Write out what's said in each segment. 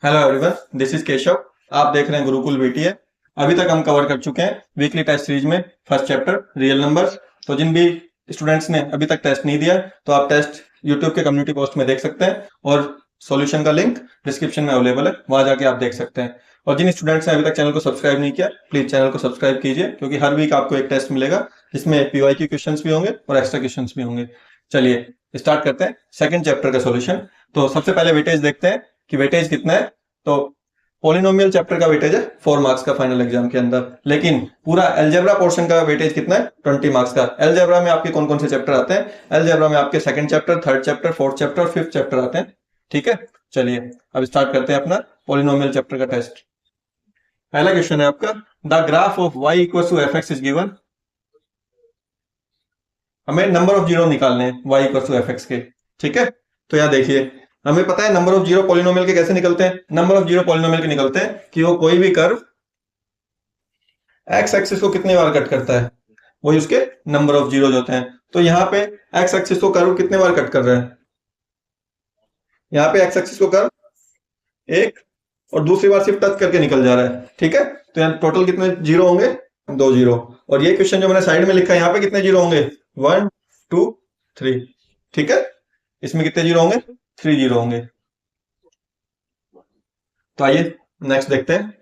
Hello everyone, this is Keshav. आप देख रहे हैं गुरुकुल बीटीए। अभी तक हम कवर कर चुके हैं वीकली टेस्ट सीरीज में फर्स्ट चैप्टर रियल नंबर्स। तो जिन भी स्टूडेंट्स ने अभी तक टेस्ट नहीं दिया तो आप टेस्ट यूट्यूब के कम्युनिटी पोस्ट में देख सकते हैं और सॉल्यूशन का लिंक डिस्क्रिप्शन में अवेलेबल है, वहां जाके आप देख सकते हैं। और जिन स्टूडेंट्स ने अभी तक चैनल को सब्सक्राइब नहीं किया, प्लीज चैनल को सब्सक्राइब कीजिए, क्योंकि हर वीक आपको एक टेस्ट मिलेगा जिसमें पीवाईक्यू क्वेश्चंस भी होंगे और एक्स्ट्रा क्वेश्चंस भी होंगे। चलिए स्टार्ट करते हैं सेकंड चैप्टर का सॉल्यूशन। तो सबसे पहले वेटेज देखते हैं कि वेटेज कितना है। तो पॉलिनोमियल चैप्टर का वेटेज है 4 मार्क्स का फाइनल एग्जाम के अंदर, लेकिन पूरा अलजेब्रा पोर्शन का वेटेज कितना है 20 मार्क्स का। अलजेब्रा में आपके कौन कौन से चैप्टर आते हैं? अलजेब्रा में आपके second chapter, third chapter, fourth chapter, fifth chapter आते हैं। ठीक है, चलिए अब स्टार्ट करते हैं अपना पॉलिनोमियल चैप्टर का टेस्ट। पहला क्वेश्चन है आपका, the graph of y equal to f x is given. हमें नंबर ऑफ जीरो निकालने हैं y equal to f x के। ठीक है, तो यहाँ देखिए, हमें पता है नंबर ऑफ जीरो पॉलिनोमियल के कैसे निकलते हैं। नंबर ऑफ जीरो पॉलिनोमियल के निकलते हैं कि वो कोई भी कर्व एक्स एक्सिस को कितने बार कट करता है, वही उसके नंबर ऑफ जीरो होते हैं। तो यहाँ पे एक्स एक्सिस को कर्व कितने बार कट कर रहे हैं? यहाँ पे एक्स एक्सिस को कर्व एक और दूसरी बार सिर्फ टच करके निकल जा रहा है। ठीक है, तो यहाँ टोटल कितने जीरो होंगे? 2 जीरो। और ये क्वेश्चन जो मैंने साइड में लिखा है, यहाँ पे कितने जीरो होंगे? 1 2 3। ठीक है, इसमें कितने जीरो होंगे? 3 जीरो होंगे। तो आइए नेक्स्ट देखते हैं।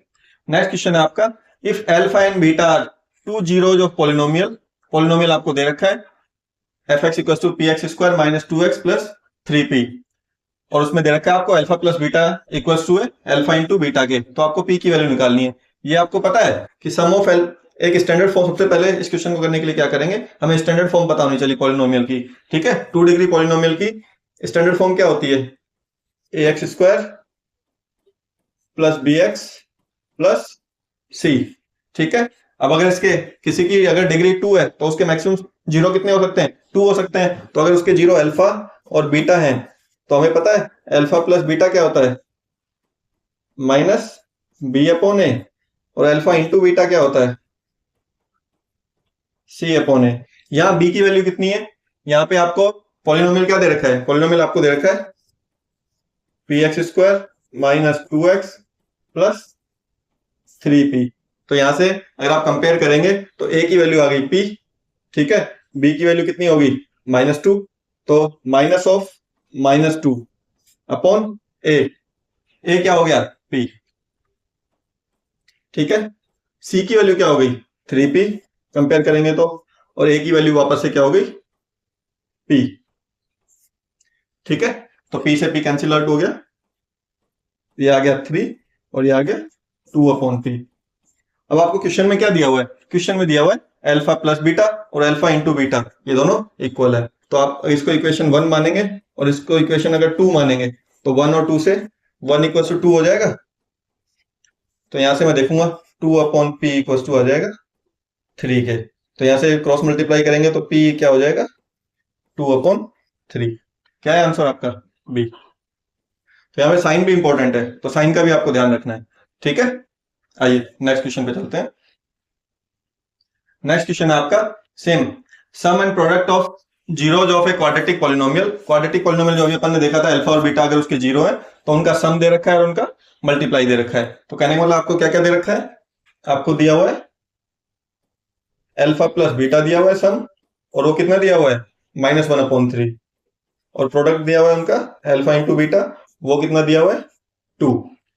नेक्स्ट क्वेश्चन है आपका, if alpha and beta are two zeros of polynomial. Polynomial आपको दे रखा है f x equal to p x square minus 2x plus 3p, और उसमें दे रखा है आपको alpha plus beta equal to alpha into beta के। तो आपको p की वैल्यू निकालनी है। ये आपको पता है कि सम ऑफ एल एक स्टैंडर्ड फॉर्म। सबसे पहले इस क्वेश्चन को करने के लिए क्या करेंगे, हमें स्टैंडर्ड फॉर्म पता होनी चाहिए पॉलिनोमियल की। ठीक है, 2 डिग्री पॉलिनोमियल की स्टैंडर्ड फॉर्म क्या होती है? A X square plus B X plus C. ठीक है, अब अगर इसके किसी की अगर डिग्री 2 है तो उसके मैक्सिमम जीरो कितने हो सकते हैं? 2 हो सकते हैं। तो अगर उसके जीरो अल्फा और बीटा हैं, तो हमें पता है अल्फा प्लस बीटा क्या होता है? माइनस बी अपॉन ए। और अल्फा इंटू बीटा क्या होता है? सी अपॉन ए। यहाँ बी की वैल्यू कितनी है? यहाँ पे आपको पॉलिनोमियल क्या दे रखा है? पॉलिनोमियल आपको दे रखा है P x square minus 2x plus 3p। तो यहां से अगर आप कंपेयर करेंगे तो a की वैल्यू आ गई p। ठीक है, b की वैल्यू कितनी होगी? -2। तो माइनस ऑफ -2 अपॉन a क्या हो गया? p। ठीक है, c की वैल्यू क्या हो गई? 3p कंपेयर करेंगे तो, और a की वैल्यू वापस से क्या हो गई? p। ठीक है, तो p से p कैंसिल आउट हो गया, ये आ गया 3 और ये आ गया 2 अपॉन p। अब आपको क्वेश्चन में क्या दिया हुआ है? क्वेश्चन में दिया हुआ है अल्फा प्लस बीटा और अल्फा इंटू बीटा, ये दोनों इक्वल है। तो आप इसको इक्वेशन 1 मानेंगे और इसको इक्वेशन अगर 2 मानेंगे तो 1 और 2 से 1 इक्वल टू 2 हो जाएगा। तो यहां से मैं देखूंगा 2 अपॉन पी इक्वल टू आ जाएगा 3 के। तो यहां से क्रॉस मल्टीप्लाई करेंगे तो पी क्या हो जाएगा? 2 अपॉन 3। क्या है आंसर आपका? बी। तो यहाँ पे साइन भी इंपॉर्टेंट है, तो साइन का भी आपको ध्यान रखना है। ठीक है, आइए नेक्स्ट क्वेश्चन पे चलते हैं। नेक्स्ट क्वेश्चन है आपका same, sum and product of zeros of a quadratic polynomial. Quadratic polynomial जो अभी अपन ने देखा था, अल्फा और बीटा अगर उसके जीरो है तो उनका सम दे रखा है और उनका मल्टीप्लाई दे रखा है। तो कहने का मतलब आपको क्या क्या दे रखा है? आपको दिया हुआ है अल्फा प्लस बीटा दिया हुआ है सम, और वो कितना दिया हुआ है? -1 अपॉन 3। और प्रोडक्ट दिया हुआ है उनका अल्फा इंटू बीटा, वो कितना दिया हुआ है? 2।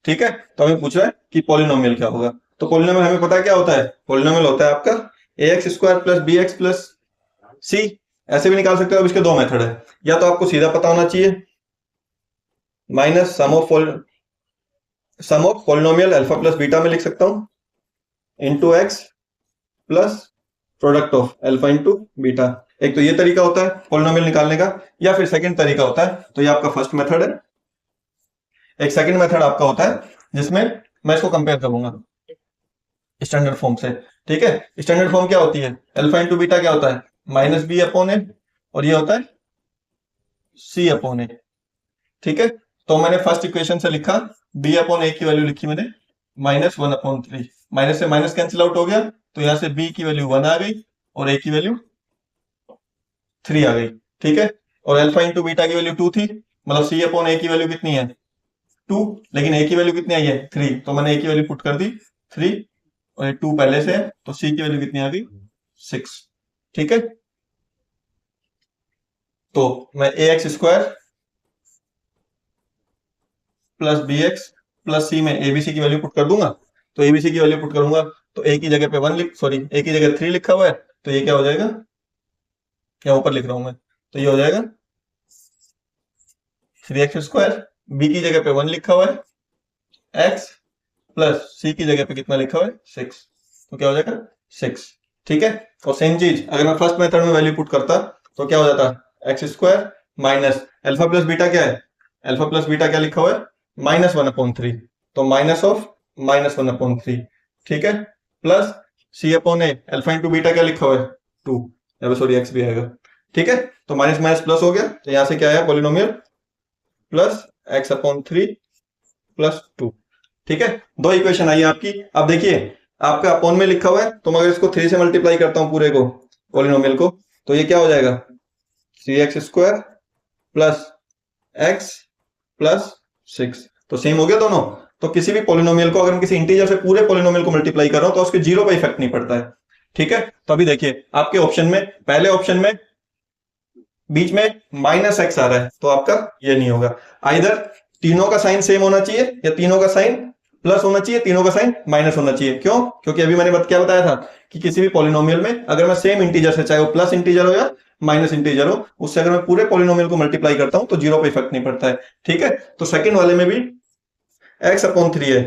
ठीक है, तो हमें पूछ रहा है कि पॉलिनोमियल क्या होगा। तो पॉलिनोमियल हमें पता है क्या होता है? पॉलिनोमियल होता है आपका A X square plus B X plus C. ऐसे भी निकाल सकते हो, अब इसके दो मेथड है। या तो आपको सीधा पता होना चाहिए minus sum of polynomial alpha plus beta में लिख सकता हूं into x plus product of alpha into beta. एक तो ये तरीका होता है पॉलिनोमियल निकालने का, या फिर सेकंड तरीका होता है, तो ये आपका फर्स्ट मेथड है। एक सेकंड मेथड आपका होता है जिसमें मैं इसको कंपेयर करूंगा स्टैंडर्ड फॉर्म से। ठीक है, स्टैंडर्ड फॉर्म क्या होती है? अल्फा इंटू बीटा क्या होता है? माइनस बी अपॉन ए, और ये होता है सी अपॉन ए। ठीक है, तो मैंने फर्स्ट इक्वेशन से लिखा बी अपॉन ए की वैल्यू लिखी मैंने -1 अपॉन 3। माइनस से माइनस कैंसिल आउट हो गया, तो यहां से बी की वैल्यू 1 आ गई और ए की वैल्यू 3 आ गई। ठीक है, और अल्फा इंटू बीटा की वैल्यू 2 थी, मतलब सी अपॉन ए की वैल्यू कितनी है? 2, लेकिन ए की वैल्यू कितनी आई है 3, तो मैंने ए की वैल्यू पुट कर दी 3 और ये 2 पहले से है, तो सी की वैल्यू कितनी आ गई 6। ठीक है, तो मैं A X square plus B X plus C में एबीसी की वैल्यू पुट कर दूंगा। तो एबीसी की वैल्यू पुट करूंगा तो ए की जगह पे 1 सॉरी ए की जगह 3 लिखा हुआ है, तो ये क्या हो जाएगा, क्या ऊपर लिख रहा हूं मैं, तो ये हो जाएगा 3x स्क्वायर, बी की जगह पे 1 लिखा हुआ है x प्लस सी की जगह पे कितना लिखा हुआ है 6, तो क्या हो जाएगा 6। ठीक है, और सेम चीज अगर मैं फर्स्ट मेथड में वैल्यू पुट करता तो क्या हो जाता, x square minus alpha plus beta क्या है, अल्फा प्लस बीटा क्या लिखा हुआ है -1/3, तो -1/3। ठीक है, प्लस सी अपॉन ए, अल्फा इंटू बीटा क्या लिखा हुआ है 2, यहाँ पे सॉरी एक्स भी आएगा। ठीक है, तो माइनस माइनस प्लस हो गया, तो यहां से क्या आया पॉलिनोमियल प्लस x/3 प्लस 2। ठीक है, दो इक्वेशन आई आपकी। अब देखिए आपका अपॉन में लिखा हुआ है, तो मैं अगर इसको 3 से मल्टीप्लाई करता हूं पूरे को पॉलिनोमियल को, तो ये क्या हो जाएगा 3x square plus x plus 6, तो सेम हो गया दोनों। तो किसी भी पॉलिनोमियल को अगर मैं किसी इंटीजर से पूरे पॉलिनोमियल को मल्टीप्लाई कर रहा हूं तो उसके जीरो पे इफेक्ट नहीं पड़ता है। ठीक है, तो अभी देखिए आपके ऑप्शन में, पहले ऑप्शन में बीच में -x आ रहा है, तो आपका ये नहीं होगा। आइदर तीनों का साइन सेम होना चाहिए या तीनों का साइन प्लस होना चाहिए, तीनों का साइन माइनस होना चाहिए। क्यों, क्योंकि अभी मैंने क्या बताया था कि किसी भी पॉलिनोमियल में अगर मैं सेम इंटीजर से, चाहे वो प्लस इंटीजर हो या माइनस इंटीजर हो, उससे अगर मैं पूरे पॉलिनोमियल को मल्टीप्लाई करता हूं तो जीरो पे इफेक्ट नहीं पड़ता है। ठीक है, तो सेकंड वाले में भी x/3 है,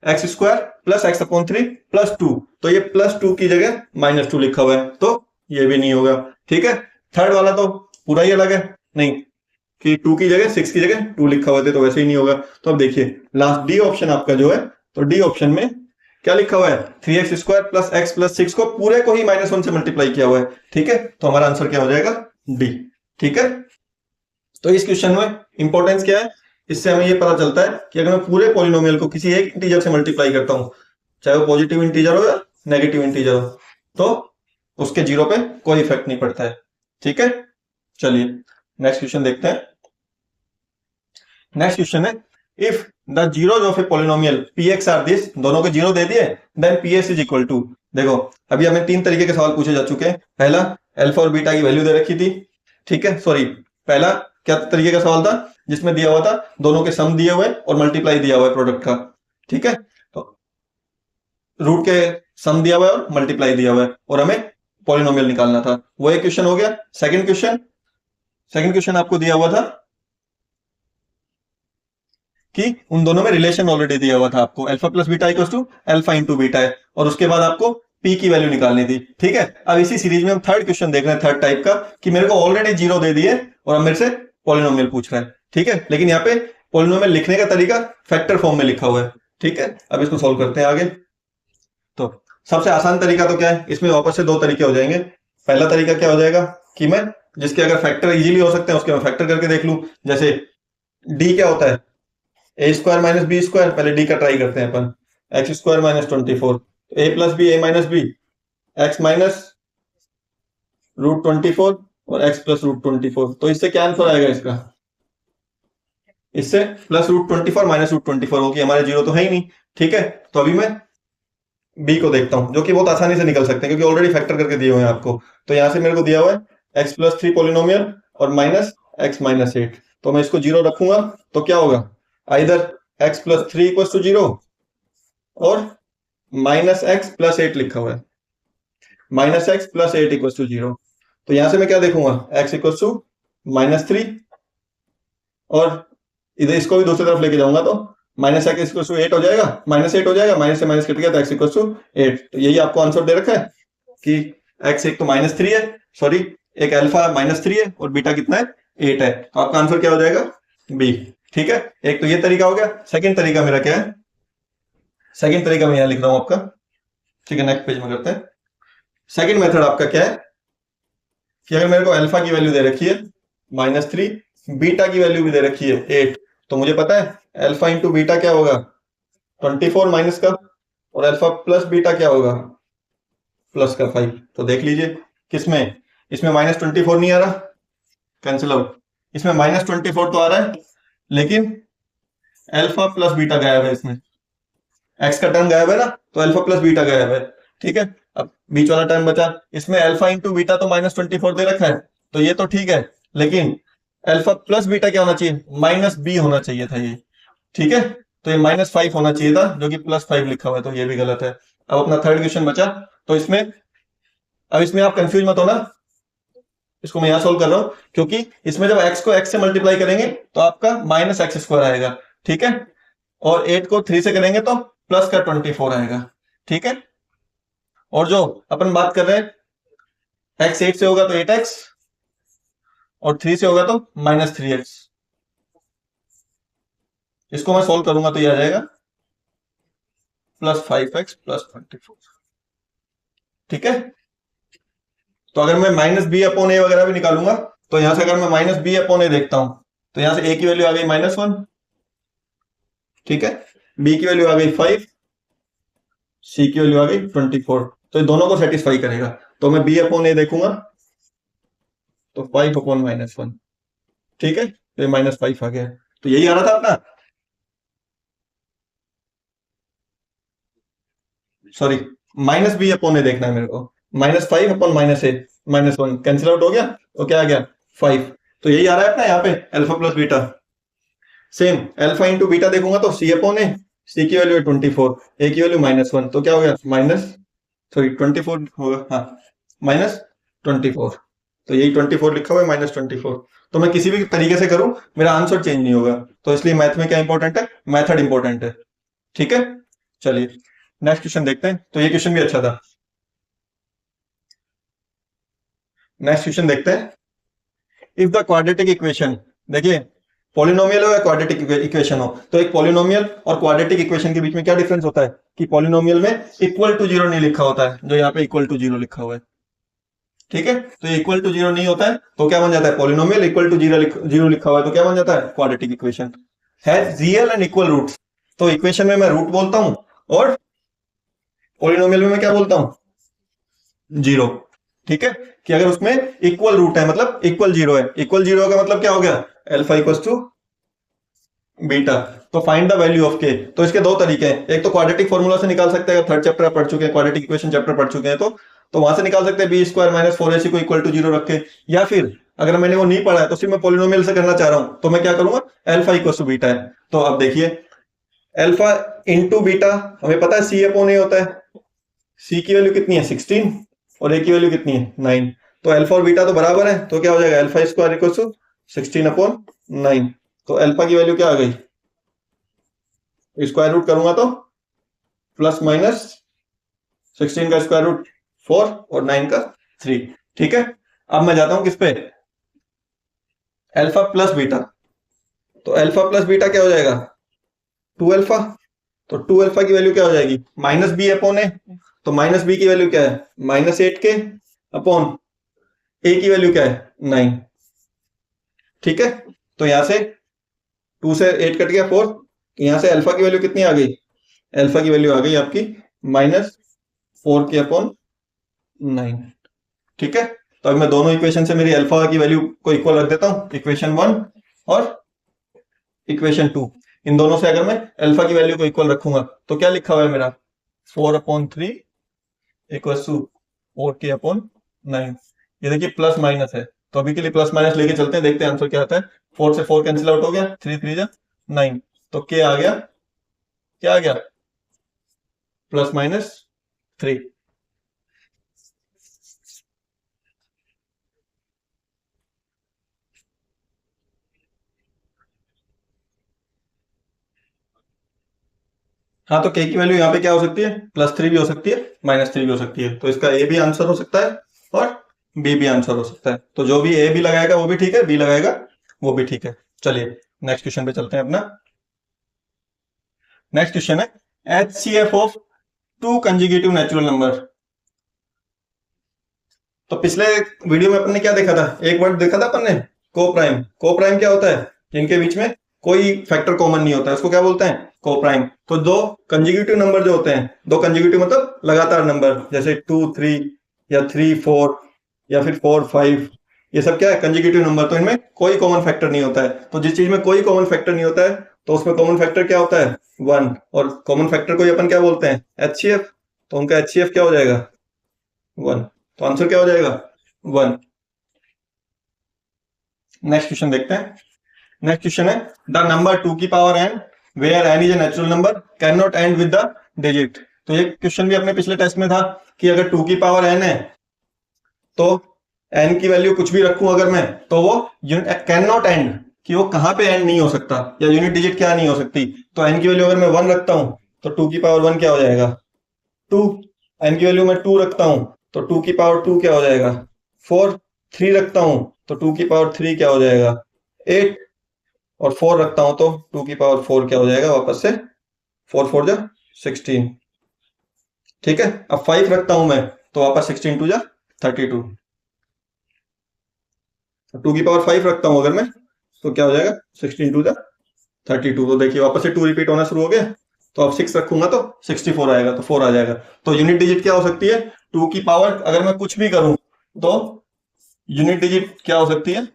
x square plus x/3 plus 2, तो ये +2 की जगह -2 लिखा हुआ है, तो ये भी नहीं होगा। ठीक है, थर्ड वाला तो पूरा ही अलग है, नहीं कि 2 की जगह 6 की जगह 2 लिखा हुआ था, तो वैसे ही नहीं होगा। तो अब देखिए लास्ट डी ऑप्शन आपका जो है, तो डी ऑप्शन में क्या लिखा हुआ है 3x square plus x plus 6 को पूरे को ही -1 से मल्टीप्लाई किया हुआ है। ठीक है, तो हमारा आंसर क्या हो जाएगा डी। ठीक है, तो इस क्वेश्चन में इंपॉर्टेंस क्या है, इससे हमें ये पता चलता है कि अगर मैं पूरे पॉलिनोमियल को किसी एक इंटीजर से मल्टीप्लाई करता हूं, चाहे वो पॉजिटिव इंटीजर हो या नेगेटिव इंटीजर हो, तो उसके जीरो पे कोई इफेक्ट नहीं पड़ता है। ठीक है, चलिए नेक्स्ट क्वेश्चन देखते हैं। नेक्स्ट क्वेश्चन है, if the zeros of a polynomial px are this, दोनों के जीरो दे दिए, then ps is equal to, देखो अभी हमें 3 तरीके के सवाल पूछे जा चुके हैं। पहला अल्फा और बीटा की वैल्यू दे रखी थी। ठीक है, सॉरी पहला क्या तरीके का सवाल था जिसमें दिया हुआ था दोनों के सम दिए हुए और मल्टीप्लाई दिया हुआ है प्रोडक्ट का। ठीक है, तो रूट के सम दिया हुआ है और मल्टीप्लाई दिया हुआ है और हमें पॉलिनोमियल निकालना था, वो एक क्वेश्चन हो गया। सेकंड क्वेश्चन आपको दिया हुआ था कि उन दोनों में रिलेशन ऑलरेडी दिया हुआ था आपको, alpha plus beta equals to alpha into beta है, और उसके बाद आपको पी की वैल्यू निकालनी थी। ठीक है, अब इसी सीरीज में हम थर्ड क्वेश्चन देख रहे हैं, थर्ड टाइप का, कि मेरे को ऑलरेडी जीरो दे दिए और अब मेरे से पॉलिनोमियल पूछ रहा है। ठीक है, लेकिन यहाँ पे पॉलिनोमियल लिखने का तरीका फैक्टर फॉर्म में लिखा हुआ है। ठीक है, अब इसको सॉल्व करते हैं आगे। तो सबसे आसान तरीका तो क्या है, इसमें वापस से दो तरीके हो जाएंगे। पहला तरीका क्या हो जाएगा कि मैं जिसके अगर फैक्टर इजीली हो सकते हैं उसके मैं फैक्टर करके देख लूं। जैसे डी क्या होता है ए स्क्वायर माइनस बी स्क्वायर, पहले डी का ट्राई करते हैं अपन, एक्स स्क्वायर -24, ए प्लस बी ए माइनस बी, एक्स माइनस √24 और एक्स प्लस √24, तो इससे क्या आंसर आएगा इसका, इससे +√24 -√24 होगी, हमारे जीरो तो है ही नहीं। ठीक है, तो अभी मैं बी को देखता हूं जो कि बहुत आसानी से निकल सकते हैं क्योंकि ऑलरेडी फैक्टर करके दिए हुए हैं आपको। तो यहां से मेरे को दिया हुआ है x+3 पॉलिनोमियल और -x-8, तो मैं इसको जीरो रखूंगा तो क्या होगा, आइदर x+3 = 0 और -x+8 लिखा हुआ है, -x+8 = 0। तो यहां से मैं क्या देखूंगा, x = -3 और इधर इसको भी दूसरी तरफ लेके जाऊंगा तो -x = 8 हो जाएगा, -8 हो जाएगा, माइनस से माइनस कट गया तो x = 8। तो यही आपको आंसर दे रखा है कि x एक तो -3 है, सॉरी एक अल्फा -3 है और बीटा कितना है 8 है, तो आपका आंसर क्या हो जाएगा बी। ठीक है, एक तो ये तरीका हो गया। सेकंड तरीका मेरा क्या है, सेकंड तरीका मैं यहां लिख रहा हूं आपका। ठीक है, नेक्स्ट पेज में करते हैं। सेकंड मेथड आपका क्या है कि अगर मेरे को अल्फा की वैल्यू दे रखी है -3, बीटा की वैल्यू भी दे रखी है 8, तो मुझे पता है अल्फा इंटू बीटा क्या होगा 24 माइनस का, और अल्फा प्लस बीटा क्या होगा प्लस का 5। तो देख लीजिए किसमें, इसमें -24 नहीं आ रहा, कैंसिल आउट, इसमें -24 तो आ रहा है, लेकिन अल्फा प्लस बीटा गायब है इसमें, एक्स का टर्म गायब है ना, तो अल्फा प्लस बीटा गायब है। ठीक है, अब बीच वाला टर्म बचा, इसमें अल्फा इंटू बीटा तो -24 दे रखा है, तो ये तो ठीक है, लेकिन अल्फा प्लस बीटा क्या होना चाहिए, -b होना चाहिए था ये। ठीक है, तो ये -5 होना चाहिए था, जो कि +5 लिखा हुआ है, तो ये भी गलत है। अब अपना थर्ड क्वेश्चन बचा, तो इसमें अब इसमें आप कंफ्यूज मत होना, इसको मैं यहां सोल्व कर रहा हूं, क्योंकि इसमें जब x को x से मल्टीप्लाई करेंगे तो आपका -x² आएगा। ठीक है, और 8 को 3 से करेंगे तो प्लस का 24 आएगा। ठीक है, और जो अपन बात कर रहे हैं x 8 से होगा तो 8x, और 3 से होगा तो -3x। इसको मैं सोल्व करूंगा तो ये आ जाएगा +5x + 24। ठीक है, तो अगर मैं -b/a वगैरह भी निकालूंगा, तो यहां से अगर मैं -b/a देखता हूं, तो यहां से a की वैल्यू आ गई -1, ठीक है, b की वैल्यू आ गई 5, c की वैल्यू आ गई 24, तो ये दोनों को सेटिस्फाई करेगा। तो मैं b/a देखूंगा तो 5/-1, ठीक है, तो ये -5 आ गया, तो यही आ रहा था अपना, सॉरी, -b/a देखना है मेरे को, -5/-a, -1 कैंसिल आउट हो गया, तो क्या आ गया 5, तो यही आ रहा है अपना यहाँ पे alpha plus beta. Same alpha into beta देखूंगा तो c/a, c की वैल्यू है 24, a की वैल्यू -1, तो क्या हो गया 24 होगा, हाँ -24, तो यही 24 लिखा हुआ है -24। तो मैं किसी भी तरीके से करूं मेरा आंसर चेंज नहीं होगा, तो इसलिए मैथ में क्या इंपॉर्टेंट है, मेथड इंपॉर्टेंट है। ठीक है, चलिए नेक्स्ट क्वेश्चन देखते हैं, तो ये क्वेश्चन भी अच्छा था। नेक्स्ट क्वेश्चन देखते हैं, इफ द क्वाड्रेटिक इक्वेशन, देखिए पॉलिनोमियल हो या क्वाड्रेटिक इक्वेशन हो, तो एक पॉलिनोमियल और क्वाड्रेटिक इक्वेशन के बीच में क्या डिफरेंस होता है कि पॉलिनोमियल में इक्वल टू जीरो नहीं लिखा होता है, जो यहाँ पे इक्वल टू जीरो लिखा हुआ है। ठीक है, तो इक्वल टू जीरो नहीं होता है, तो क्या बन जाता है, पॉलिनोमियल इक्वल टू जीरो लिखा हुआ है, तो क्या बन जाता है, quadratic equation has real and equal roots. तो इक्वेशन में मैं रूट बोलता हूं, और पॉलिनोमियल में मैं क्या बोलता हूं, जीरो। ठीक है, कि अगर उसमें इक्वल रूट है मतलब इक्वल जीरो है, इक्वल जीरो का मतलब क्या हो गया, अल्फा इक्वल टू बीटा। तो फाइंड द वैल्यू ऑफ के, तो इसके दो तरीके हैं, एक तो क्वाड्रेटिक फॉर्मूला से निकाल सकते हैं, अगर थर्ड चैप्टर पढ़ चुके हैं, क्वाड्रेटिक इक्वेशन चैप्टर पढ़ चुके हैं, तो वहां से निकाल सकते हैं b² - 4ac को इक्वल टू जीरो रख के, या फिर अगर मैंने वो नहीं पढ़ा है तो सिर्फ मैं पॉलिनोमियल से करना चाह रहा हूं, तो मैं क्या करूंगा, अल्फा इक्वल टू बीटा है। तो अब देखिए अल्फा इंटू बीटा, हमें पता है c/a होता है, c की वैल्यू कितनी है 16, और a की वैल्यू कितनी है 9, तो अल्फा और बीटा तो बराबर है, तो क्या हो जाएगा अल्फा² इक्वल टू 16/9, तो अल्फा की वैल्यू क्या आ गई, स्क्वायर रूट करूंगा तो +-16 का स्क्वायर रूट 4 और 9 का 3। ठीक है, अब मैं जाता हूं किस पे, अल्फा प्लस बीटा, तो अल्फा प्लस बीटा क्या हो जाएगा 2 अल्फा, तो 2 अल्फा की वैल्यू क्या हो जाएगी -b/a, तो -b की वैल्यू क्या है -8k अपॉन a की वैल्यू क्या है 9। ठीक है, तो यहां से 2 से 8 कट गया 4, यहां से अल्फा की वैल्यू कितनी आ गई, अल्फा की वैल्यू आ गई आपकी -4k/9। ठीक है, तो अब मैं दोनों इक्वेशन से मेरी अल्फा की वैल्यू को इक्वल रख देता हूं, इक्वेशन 1 और इक्वेशन 2, इन दोनों से अगर मैं अल्फा की वैल्यू को इक्वल रखूंगा तो क्या लिखा हुआ है मेरा 4/3 इक्वल टू 4k/9। ये देखिए प्लस माइनस है, तो अभी के लिए प्लस माइनस लेके चलते हैं, देखते हैं आंसर क्या आता है। 4 से 4 कैंसिल आउट हो गया, 3 3 जा 9, तो k आ गया, क्या आ गया +-3। हाँ, तो k की वैल्यू यहाँ पे क्या हो सकती है, +3 भी हो सकती है, -3 भी हो सकती है, तो इसका a भी आंसर हो सकता है और b भी आंसर हो सकता है, तो जो भी a भी लगाएगा वो भी ठीक है, b लगाएगा वो भी ठीक है। चलिए नेक्स्ट क्वेश्चन पे चलते हैं अपना। नेक्स्ट क्वेश्चन है HCF of 2 conjugative natural number. तो पिछले वीडियो में अपन ने क्या देखा था, एक वर्ड देखा था अपन ने, कोप्राइम। कोप्राइम क्या होता है, जिनके बीच में कोई फैक्टर कॉमन नहीं होता है, उसको क्या बोलते हैं, कोप्राइम। तो दो कंजुगेटिव नंबर जो होते हैं, दो कंजुगेटिव मतलब लगातार नंबर, जैसे 2 3 या 3 4 या फिर 4 5, ये सब क्या है कंजुगेटिव नंबर, तो इनमें कोई कॉमन फैक्टर नहीं होता है। तो जिस चीज में कोई कॉमन फैक्टर नहीं होता है तो उसमें कॉमन फैक्टर क्या होता है 1, और कॉमन फैक्टर को अपन क्या बोलते हैं HCF, तो उनका HCF क्या हो जाएगा 1, तो आंसर क्या हो जाएगा 1। नेक्स्ट क्वेश्चन देखते हैं। नेक्स्ट क्वेश्चन है द नंबर 2 की power n where n is a natural number can not end with the digit. तो ये क्वेश्चन भी अपने पिछले टेस्ट में था कि अगर 2 की पावर n है तो n की वैल्यू कुछ भी रखूं अगर मैं, तो वो कैन नॉट एंड, कि वो कहां पे एंड नहीं हो सकता, या यूनिट डिजिट क्या नहीं हो सकती। तो n की वैल्यू अगर मैं 1 रखता हूं तो 2 की पावर 1 क्या हो जाएगा 2, n की वैल्यू मैं 2 रखता हूं तो 2 की पावर 2 क्या हो जाएगा 4, 3 रखता हूं तो 2 की पावर 3 क्या हो जाएगा 8, और 4 रखता हूं तो 2 की पावर 4 क्या हो जाएगा वापस से 4 4 जा 16। ठीक है, अब 5 रखता हूं मैं तो वापस 16 2 जा 32, 2 की पावर 5 रखता हूं अगर मैं तो क्या हो जाएगा 16 2 जा 32। तो देखिए वापस से 2 रिपीट होना शुरू हो गया, तो अब 6 रखूंगा तो 64 आएगा, तो 4 आ जाएगा। तो यूनिट डिजिट क्या हो सकती है 2 की पावर, अगर मैं कुछ भी करूं तो यूनिट डिजिट क्या हो सकती है,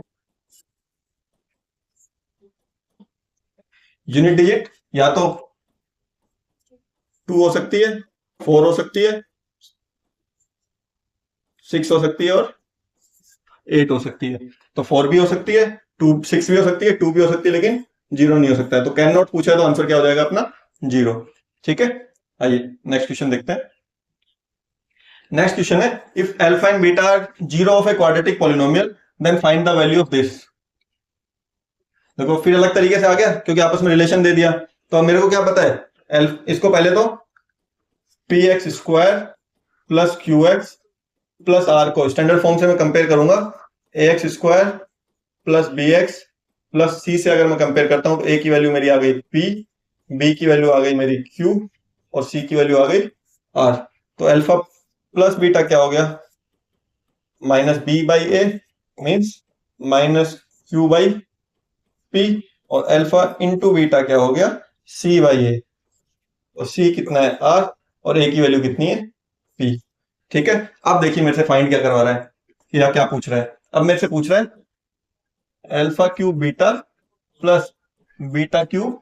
यूनिट डिजिट या तो 2 हो सकती है, 4 हो सकती है, 6 हो सकती है और 8 हो सकती है। तो 4 भी हो सकती है, 6 भी हो सकती है, 2 भी हो सकती है, लेकिन 0 नहीं हो सकता है। तो कैन नॉट पूछा है तो आंसर क्या हो जाएगा अपना 0। ठीक है, आइए नेक्स्ट क्वेश्चन देखते हैं। नेक्स्ट क्वेश्चन है if alpha and beta are zero of a quadratic polynomial then find the value of this. देखो फिर अलग तरीके से आ गया क्योंकि आपस में रिलेशन दे दिया। तो अब मेरे को क्या पता है इसको पहले तो P x square plus Q X plus R को स्टैंडर्ड फॉर्म से मैं कंपेयर करूंगा, A X square plus B X plus C से अगर मैं कंपेयर करता हूं तो ए की वैल्यू मेरी आ गई पी, बी की वैल्यू आ गई मेरी क्यू, और सी की वैल्यू आ गई आर। तो अल्फा प्लस बीटा क्या हो गया minus b by a means minus q by p, और अल्फा इंटू बीटा क्या हो गया सी बाई ए, और सी कितना है आर, और ए की वैल्यू कितनी है पी। ठीक है, अब देखिए मेरे से फाइंड क्या करवा रहा है, या क्या पूछ रहा है। अब मेरे से पूछ रहा है alpha cube beta plus beta cube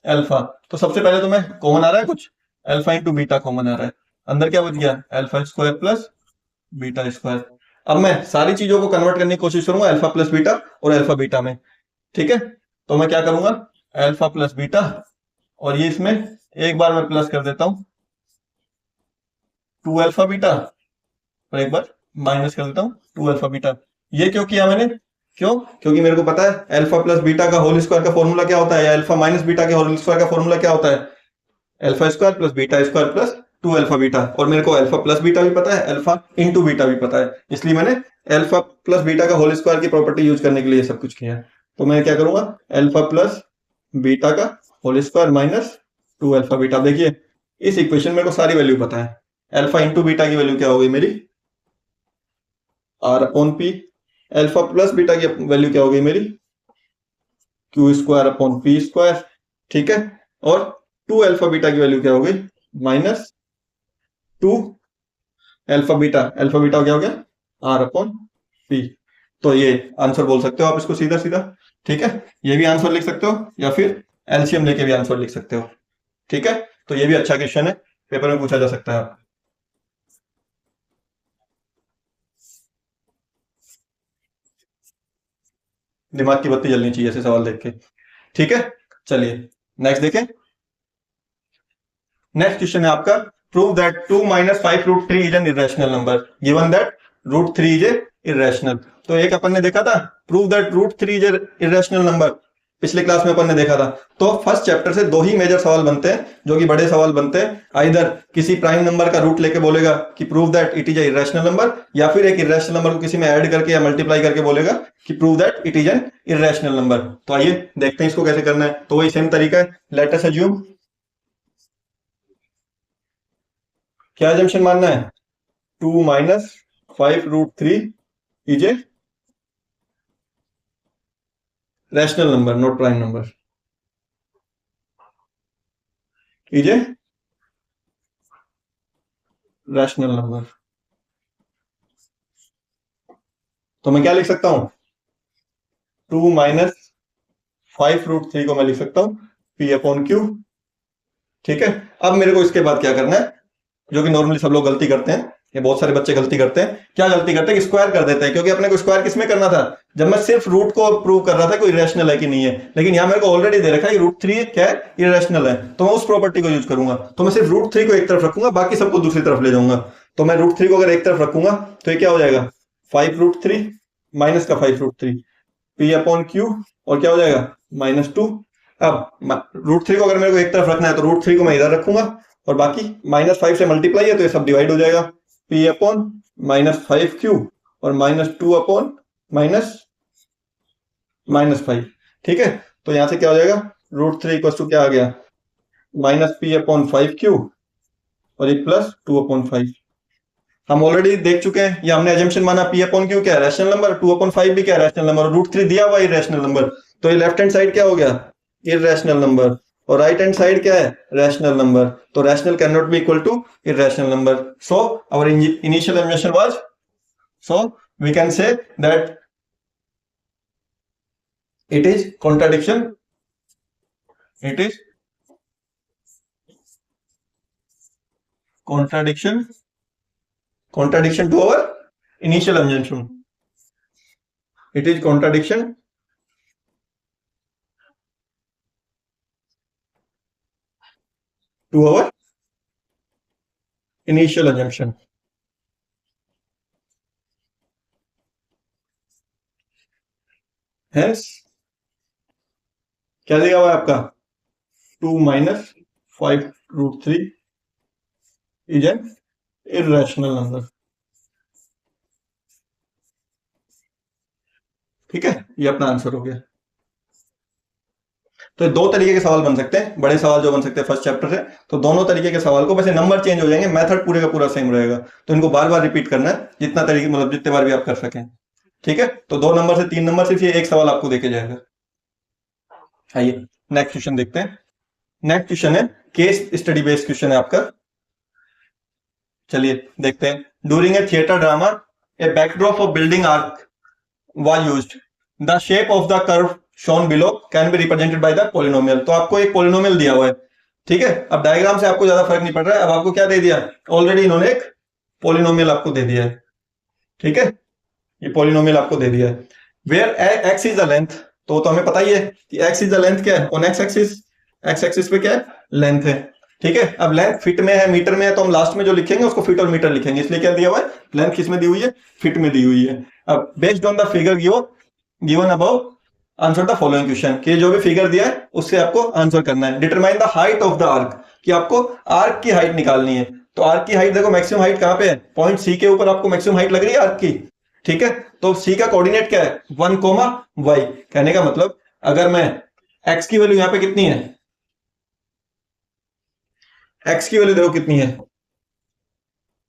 alpha. तो सबसे पहले तो मैं कॉमन आ रहा है कुछ, अल्फा इंटू बीटा कॉमन आ रहा है, अंदर क्या बच गया alpha square plus beta square. अब मैं सारी चीजों को कन्वर्ट करने की कोशिश करूंगा अल्फा प्लस बीटा और अल्फा बीटा में। ठीक है, तो मैं क्या करूंगा अल्फा प्लस बीटा, और ये इसमें एक बार मैं प्लस कर देता हूं 2 अल्फा बीटा, और एक बार माइनस कर देता हूं 2 अल्फा बीटा। ये क्यों किया मैंने, क्यों, क्योंकि मेरे को पता है अल्फा प्लस बीटा का होल स्क्वायर का फॉर्मूला क्या होता है, या अल्फा माइनस बीटा के होल स्क्वायर का फॉर्मूला क्या होता है alpha square plus beta square plus 2 alpha beta. और मेरे को अल्फा प्लस बीटा भी पता है, अल्फा इंटू बीटा भी पता है, इसलिए मैंने अल्फा प्लस बीटा का होल स्क्वायर की प्रॉपर्टी यूज करने के लिए सब कुछ किया। तो मैं क्या करूंगा अल्फा प्लस बीटा का whole square minus 2 alpha beta. देखिए इस इक्वेशन में को सारी वैल्यू पता है, अल्फा इंटू बीटा की वैल्यू क्या हो गई मेरी r upon p, alpha plus beta की वैल्यू क्या हो गई मेरी q square upon p square. ठीक है, और 2 अल्फा बीटा की वैल्यू क्या हो गई माइनस 2 अल्फा बीटा क्या हो गया आर अपॉन पी। तो ये आंसर बोल सकते हो आप इसको सीधा सीधा। ठीक है, ये भी आंसर लिख सकते हो या फिर एलसीएम लेके भी आंसर लिख सकते हो। ठीक है, तो ये भी अच्छा क्वेश्चन है, पेपर में पूछा जा सकता है आप। दिमाग की बत्ती जलनी चाहिए ऐसे सवाल देख के। ठीक है, चलिए नेक्स्ट देखें। नेक्स्ट क्वेश्चन है आपका prove that 2 minus 5 root 3 is an irrational number given that root 3 is a irrational. तो एक अपन ने देखा था prove that root 3 is a irrational number, पिछले क्लास में अपन ने देखा था। तो फर्स्ट चैप्टर से दो ही मेजर सवाल बनते हैं जो कि बड़े सवाल बनते हैं, आइदर किसी प्राइम नंबर का रूट लेके बोलेगा कि prove that it is a irrational number, या फिर एक इरेशनल नंबर को किसी में ऐड करके या मल्टीप्लाई करके बोलेगा कि prove that it is an irrational number. तो आइए देखते हैं इसको कैसे करना है। तो वही सेम तरीका है, लेट अस अज्यूम, क्या एजम्पशन मानना है 2 minus 5 root 3 is a rational number not prime number, is a rational number. तो मैं क्या लिख सकता हूं 2 माइनस 5 रूट 3 को मैं लिख सकता हूं पी अपॉन क्यू। ठीक है, अब मेरे को इसके बाद क्या करना है, जो कि नॉर्मली सब लोग गलती करते हैं, ये बहुत सारे बच्चे गलती करते हैं। क्या गलती करते हैं कि स्क्वायर कर देते हैं, क्योंकि अपने को स्क्वायर किसमें करना था, जब मैं सिर्फ रूट को प्रूव कर रहा था कोई इरेशनल है कि नहीं है। लेकिन यहां मेरे को ऑलरेडी दे रखा है रूट थ्री क्या है, इरेशनल है, तो मैं उस प्रॉपर्टी को यूज करूंगा। तो मैं सिर्फ रूट थ्री को एक तरफ रखूंगा, बाकी सबको दूसरी तरफ ले जाऊंगा। तो मैं रूट थ्री को अगर एक तरफ रखूंगा तो ये क्या हो जाएगा, 5√3 माइनस का 5√3 पी अपॉन क्यू, और क्या हो जाएगा -2। अब रूट थ्री को अगर मेरे को एक तरफ रखना है तो रूट थ्री को मैं इधर रखूंगा, और बाकी -5 से मल्टीप्लाई है तो ये सब डिवाइड हो जाएगा, पी अपॉन -5q और -2 अपॉन -5। ठीक है, तो यहां से क्या हो जाएगा, √3 इक्वल टू क्या आ गया, -p/5q और ये +2/5। हम ऑलरेडी देख चुके हैं, ये हमने एजम्पशन माना p/q क्या है, रैशनल नंबर, 2/5 भी क्या है, रैशनल नंबर, और √3 दिया हुआ इरेशनल नंबर। तो ये लेफ्ट हैंड साइड क्या हो गया, इरेशनल नंबर, और राइट हैंड साइड क्या है, रैशनल नंबर। तो rational can not be equal to irrational number. So our initial assumption was, so we can say that it is contradiction, it is contradiction to our initial assumption, it is contradiction to our initial assumption। Hence क्या दिया हुआ है आपका, 2 - 5√3 is an irrational number। ठीक है, ये अपना answer हो गया। तो दो तरीके के सवाल बन सकते हैं, बड़े सवाल जो बन सकते हैं फर्स्ट चैप्टर से। तो दोनों तरीके के सवाल को, वैसे नंबर चेंज हो जाएंगे, मेथड पूरे का पूरा सेम रहेगा, तो इनको बार बार रिपीट करना है, जितना तरीके मतलब जितने बार भी आप कर सकें। ठीक है, तो 2 नंबर से 3 नंबर सिर्फ ये एक सवाल आपको देके जाएगा। आइए नेक्स्ट क्वेश्चन देखते हैं। नेक्स्ट क्वेश्चन है केस स्टडी बेस्ड क्वेश्चन है आपका। चलिए देखते हैं। During A theatre drama A backdrop of building arc was used, the shape of the curve shown below can be represented by the polynomial। तो आपको एक polynomial दिया हुआ है, ठीक है। अब डायग्राम से आपको ज्यादा फर्क नहीं पड़ रहा है, अब आपको क्या दे दिया, ऑलरेडी इन्होंने एक polynomial आपको दे दिया है। ठीक है, ये polynomial आपको दे दिया है। where x is the length, तो हमें पता ही है कि x is the length क्या है, on x axis पे क्या है, लेंथ है। ठीक है, अब लेंथ फीट में है, मीटर में है, तो हम लास्ट में जो लिखेंगे उसको फीट और मीटर लिखेंगे, इसलिए क्या दिया हुआ है, लेंथ किस में दी हुई है, फीट में दी हुई है। अब based on the figure given above answer the following question, कि जो भी फिगर दिया है उससे आपको आंसर करना है। Determine the height of the arc, कि आपको आर्क की हाइट निकालनी है। तो आर्क की हाइट देखो, मैक्सिमम हाइट कहां पे है, पॉइंट सी के ऊपर आपको मैक्सिमम हाइट लग रही है आर्क की। ठीक है, तो सी का कोऑर्डिनेट क्या है, 1, y। कहने का मतलब अगर मैं x की वैल्यू यहां पे कितनी है, x की वैल्यू देखो कितनी है,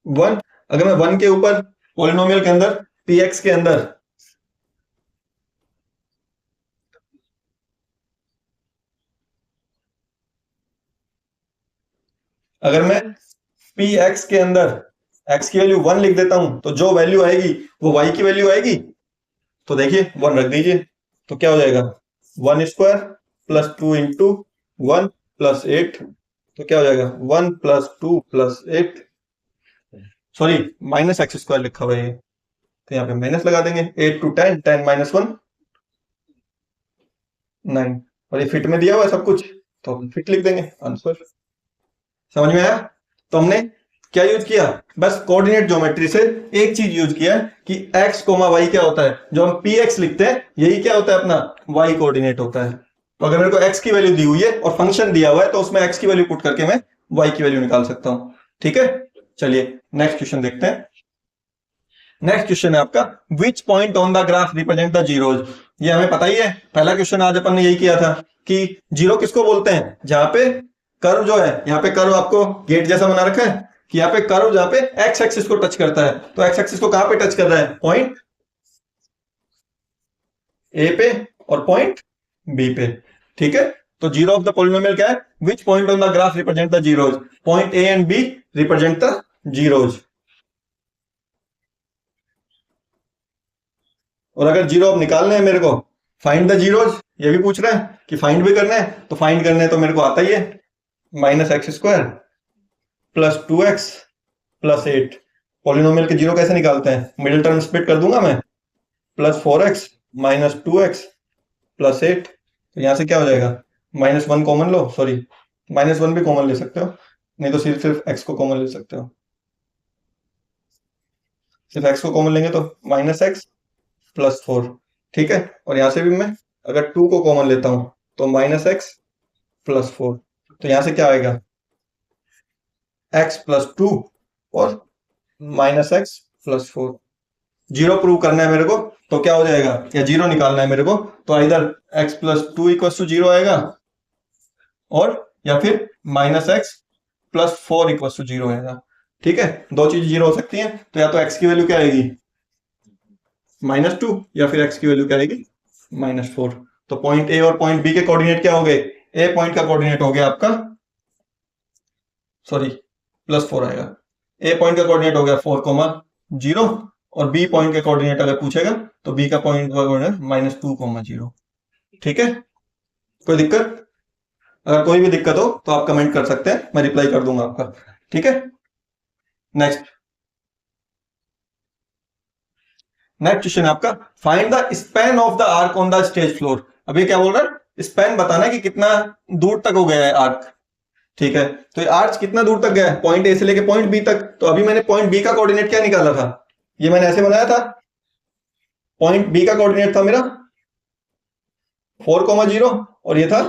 1। अगर मैं 1 के ऊपर पॉलिनोमियल के अंदर px के अंदर अगर मैं px के अंदर x की वैल्यू 1 लिख देता हूं, तो जो वैल्यू आएगी वो y की वैल्यू आएगी। तो देखिए 1 रख दीजिए, तो क्या हो जाएगा, 1² + 2 × 1 + 8, तो क्या हो जाएगा 1 + 2 + 8, सॉरी -x² लिखा हुआ है, तो यहाँ पे माइनस लगा देंगे, 8 × 10, 10 - 1 9, और ये फिट में दिया हुआ है सब कुछ, तो हम फिट लिख देंगे आंसर। समझ में आया। तो हमने क्या यूज किया, बस कोऑर्डिनेट ज्योमेट्री से एक चीज यूज किया कि x, y क्या होता है, जो हम px लिखते हैं यही क्या होता है अपना y कोऑर्डिनेट होता है। तो अगर मेरे को x की वैल्यू दी हुई है और फंक्शन दिया हुआ है, तो उसमें x की वैल्यू पुट करके मैं y की वैल्यू निकाल सकता हूं। ठीक है, चलिए नेक्स्ट क्वेश्चन देखते हैं। नेक्स्ट क्वेश्चन है आपका, विच point on the graph represent the zeros. ये हमें पता ही है, पहला क्वेश्चन आज अपन ने यही किया था कि जीरो किसको बोलते हैं, जहां पे कर्व जो है, यहाँ पे कर्व आपको गेट जैसा बना रखा है कि यहाँ पे कर्व जहां पे एक्स एक्सिस को टच करता है, तो एक्स एक्सिस को कहां पे टच कर रहा है, पॉइंट ए पे और पॉइंट बी पे। ठीक है, तो जीरो ऑफ द पॉलिनोमियल क्या है, which point on the graph represent the zeros, point a and b represent the zeros. और अगर जीरो अब निकालने हैं मेरे को, फाइंड द जीरोज, ये भी पूछ रहा है कि फाइंड भी करना है, तो फाइंड करना है तो मेरे को आता ही है minus x square plus 2x plus 8। Polynomial के जीरो कैसे निकालते हैं, मिडिल टर्म स्प्लिट कर दूंगा मैं, plus 4x minus 2x plus 8। तो यहां से क्या हो जाएगा, -1 कॉमन लो, सॉरी -1 भी कॉमन ले सकते हो, नहीं तो सिर्फ सिर्फ x को कॉमन ले सकते हो। सिर्फ x को कॉमन लेंगे तो -x प्लस 4, ठीक है। और यहां से भी मैं अगर 2 को कॉमन लेता हूं तो -x प्लस 4। तो यहां से क्या आएगा, x प्लस 2 और -x प्लस 4। जीरो प्रूव करना है मेरे को, तो क्या हो जाएगा, या जीरो निकालना है मेरे को, तो इधर x प्लस 2 इक्वल टू 0 आएगा, और या फिर -x प्लस 4 इक्वल टू 0 आएगा। ठीक है, दो चीज जीरो हो सकती हैं, तो या तो x की वैल्यू क्या आएगी -2, या फिर x की वैल्यू क्या आएगी -4। तो पॉइंट ए और पॉइंट बी के कोऑर्डिनेट क्या हो गए, ए पॉइंट का कोऑर्डिनेट हो गया आपका, सॉरी +4 आएगा, ए पॉइंट का कोऑर्डिनेट हो गया 4,0, और बी पॉइंट का कोऑर्डिनेट अगर पूछेगा तो बी का पॉइंट का कोऑर्डिनेट -2,0। ठीक है, कोई दिक्कत, अगर कोई भी दिक्कत हो तो आप कमेंट कर सकते हैं, मैं रिप्लाई कर दूंगा आपका। ठीक है, नेक्स्ट क्वेश्चन है आपका, find the span of the arc on the stage floor. अभी क्या बोल रहा है, स्पैन बताना है कि कितना दूर तक हो गया है आर्क। ठीक है, तो ये आर्च कितना दूर तक गया है, पॉइंट ए से लेके पॉइंट बी तक। तो अभी मैंने पॉइंट बी का कोऑर्डिनेट क्या निकाला था, ये मैंने ऐसे बनाया था, पॉइंट बी का कोऑर्डिनेट था मेरा 4,0 और ये था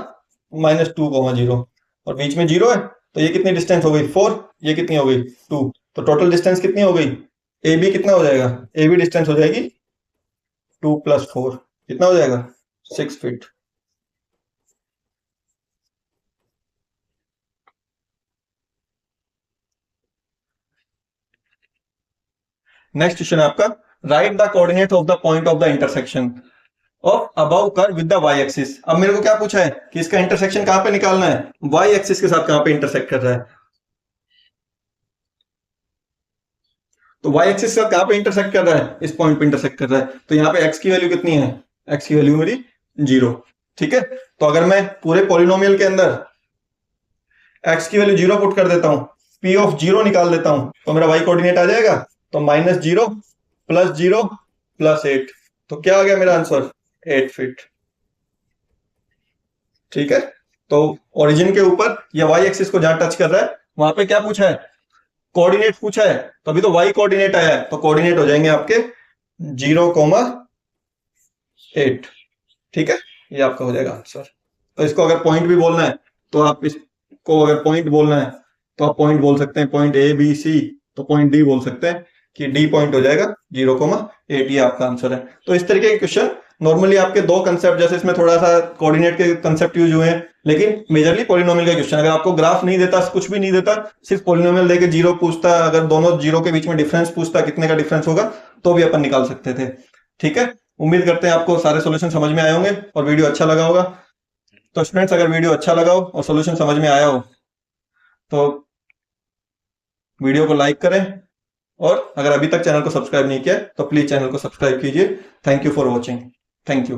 -2,0, और बीच में 0 है, तो ये कितनी डिस्टेंस हो गई 4, ये कितनी हो गई 2। तो टोटल डिस्टेंस कितनी हो गई, ए बी कितना हो जाएगा, ए बी डिस्टेंस हो जाएगी 2 + 4, कितना हो जाएगा 6 फीट। नेक्स्ट क्वेश्चन है आपका, write the coordinate of the point of the intersection of above curve with the y axis. अब मेरे को क्या पूछा है कि इसका इंटरसेक्शन कहां पे निकालना है, वाई एक्सिस के साथ कहां पे इंटरसेक्ट कर रहा है। तो वाई एक्सिस के साथ कहां पे इंटरसेक्ट कर रहा है, इस पॉइंट पे इंटरसेक्ट कर रहा है। तो यहाँ पे एक्स की वैल्यू कितनी है, एक्स की वैल्यू मेरी 0। ठीक है, तो अगर मैं पूरे पॉलिनोमियल के अंदर एक्स की वैल्यू 0 पुट कर देता हूं, पी ऑफ 0 निकाल देता हूं, तो मेरा वाई कोऑर्डिनेट आ जाएगा, तो -0 + 0 + 8। तो क्या आ गया मेरा आंसर 8 फीट। ठीक है, तो ओरिजिन के ऊपर या वाई एक्सिस को जहां टच कर रहा है वहां पे क्या पूछा है, कोऑर्डिनेट पूछा है, तो अभी तो वाई कोऑर्डिनेट आया है, तो कोऑर्डिनेट हो जाएंगे आपके 0,8। ठीक है, ये आपका हो जाएगा आंसर। तो इसको अगर पॉइंट भी बोलना है तो आप इसको अगर पॉइंट बोलना है तो आप पॉइंट बोल सकते हैं, पॉइंट ए बी सी, तो पॉइंट डी बोल सकते हैं कि डी पॉइंट हो जाएगा 0,8, ये आपका आंसर है। तो इस तरीके के क्वेश्चन नॉर्मली आपके दो कंसेप्ट, जैसे इसमें थोड़ा सा कोऑर्डिनेट के कंसेप्ट यूज हुए हैं, लेकिन मेजरली पॉलिनोमियल का क्वेश्चन, अगर आपको ग्राफ नहीं देता, कुछ भी नहीं देता, सिर्फ पॉलिनोमियल देके जीरो पूछता, अगर दोनों जीरो के बीच में डिफरेंस पूछता कितने का डिफरेंस होगा, तो भी अपन निकाल सकते थे। ठीक है, उम्मीद करते हैं आपको सारे सॉल्यूशन समझ में आए होंगे और वीडियो अच्छा लगा होगा। तो स्टूडेंट्स, अगर वीडियो अच्छा लगा हो और सॉल्यूशन समझ में आया हो तो वीडियो को लाइक करें, और अगर अभी तक चैनल को सब्सक्राइब नहीं किया तो प्लीज चैनल को सब्सक्राइब कीजिए। Thank you for watching, thank you.